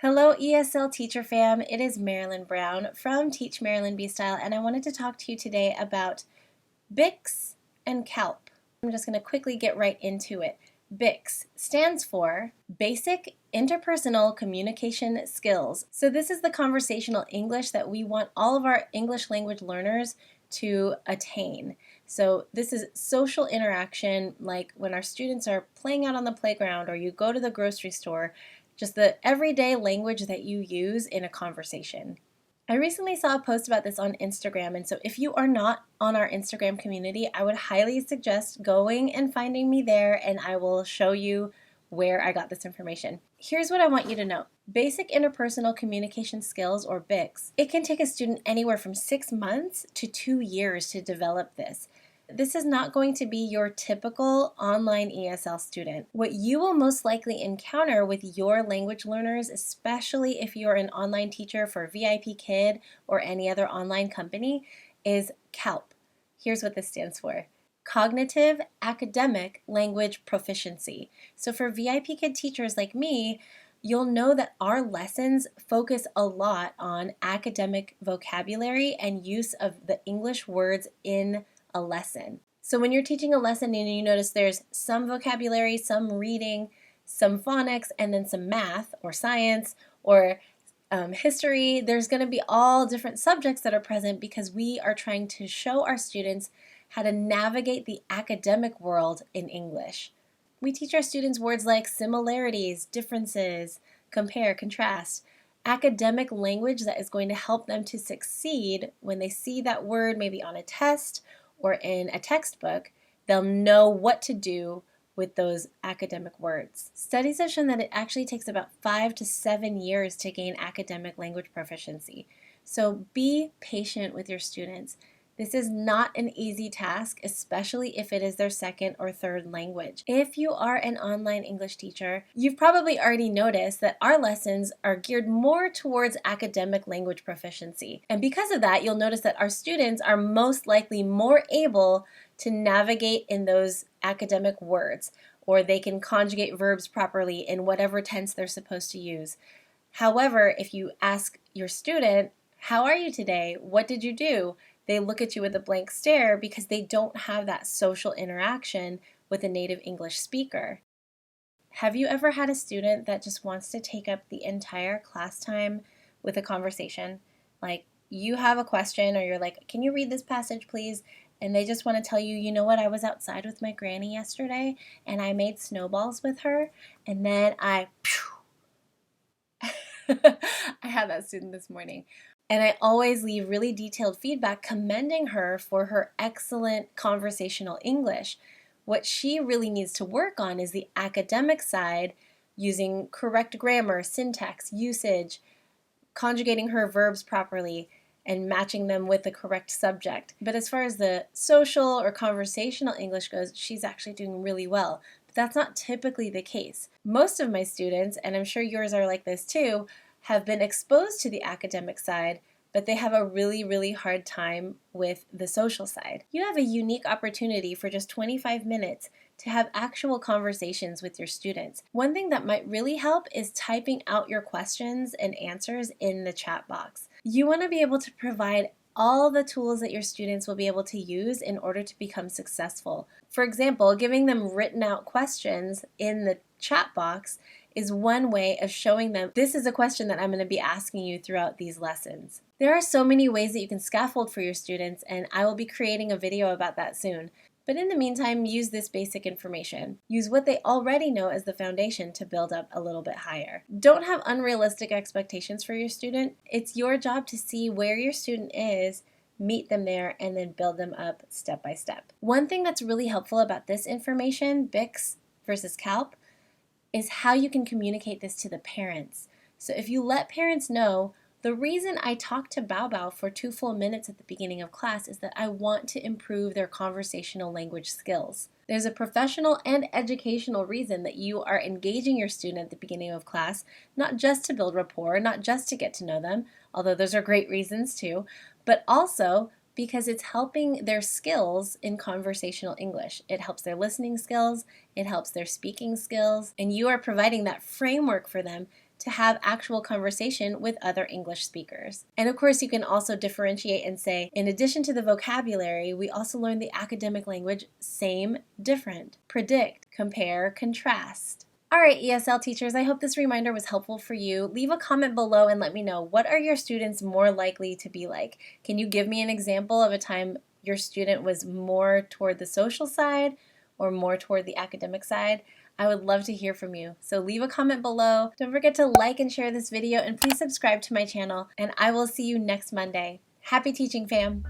Hello ESL Teacher fam, it is Marilyn Brown from Teach Marilyn Be Style, and I wanted to talk to you today about BICS and CALP. I'm just going to quickly get right into it. BICS stands for Basic Interpersonal Communication Skills. So this is the conversational English that we want all of our English language learners to attain. So this is social interaction, like when our students are playing out on the playground or you go to the grocery store, just the everyday language that you use in a conversation. I recently saw a post about this on Instagram, and so if you are not on our Instagram community, I would highly suggest going and finding me there, and I will show you where I got this information. Here's what I want you to know. Basic Interpersonal Communication Skills, or BICS, it can take a student anywhere from 6 months to 2 years to develop this. This is not going to be your typical online ESL student. What you will most likely encounter with your language learners, especially if you're an online teacher for VIPKid or any other online company, is CALP. Here's what this stands for. Cognitive Academic Language Proficiency. So for VIPKid teachers like me, you'll know that our lessons focus a lot on academic vocabulary and use of the English words in a lesson. So when you're teaching a lesson and you notice there's some vocabulary, some reading, some phonics, and then some math or science or history, there's going to be all different subjects that are present because we are trying to show our students how to navigate the academic world in English. We teach our students words like similarities, differences, compare, contrast, academic language that is going to help them to succeed when they see that word maybe on a test or in a textbook. They'll know what to do with those academic words. Studies have shown that it actually takes about 5 to 7 years to gain academic language proficiency. So be patient with your students. This is not an easy task, especially if it is their second or third language. If you are an online English teacher, you've probably already noticed that our lessons are geared more towards academic language proficiency. And because of that, you'll notice that our students are most likely more able to navigate in those academic words, or they can conjugate verbs properly in whatever tense they're supposed to use. However, if you ask your student, "How are you today? What did you do?" they look at you with a blank stare because they don't have that social interaction with a native English speaker. Have you ever had a student that just wants to take up the entire class time with a conversation? Like, you have a question or you're like, "Can you read this passage, please?" And they just want to tell you, "You know what, I was outside with my granny yesterday and I made snowballs with her and then I had that student this morning. And I always leave really detailed feedback commending her for her excellent conversational English. What she really needs to work on is the academic side, using correct grammar, syntax, usage, conjugating her verbs properly, and matching them with the correct subject. But as far as the social or conversational English goes, she's actually doing really well. But that's not typically the case. Most of my students, and I'm sure yours are like this too, have been exposed to the academic side, but they have a really, really hard time with the social side. You have a unique opportunity for just 25 minutes to have actual conversations with your students. One thing that might really help is typing out your questions and answers in the chat box. You want to be able to provide all the tools that your students will be able to use in order to become successful. For example, giving them written out questions in the chat box is one way of showing them, this is a question that I'm going to be asking you throughout these lessons. There are so many ways that you can scaffold for your students, and I will be creating a video about that soon. But in the meantime, use this basic information. Use what they already know as the foundation to build up a little bit higher. Don't have unrealistic expectations for your student. It's your job to see where your student is, meet them there, and then build them up step by step. One thing that's really helpful about this information, BICS versus CALP, is how you can communicate this to the parents. So if you let parents know, the reason I talk to Bao Bao for 2 full minutes at the beginning of class is that I want to improve their conversational language skills. There's a professional and educational reason that you are engaging your student at the beginning of class, not just to build rapport, not just to get to know them, although those are great reasons too, but also because it's helping their skills in conversational English. It helps their listening skills, it helps their speaking skills, and you are providing that framework for them to have actual conversation with other English speakers. And of course, you can also differentiate and say, in addition to the vocabulary, we also learn the academic language same, different, predict, compare, contrast. Alright, ESL teachers, I hope this reminder was helpful for you. Leave a comment below and let me know, what are your students more likely to be like? Can you give me an example of a time your student was more toward the social side or more toward the academic side? I would love to hear from you. So leave a comment below. Don't forget to like and share this video, and please subscribe to my channel, and I will see you next Monday. Happy teaching, fam!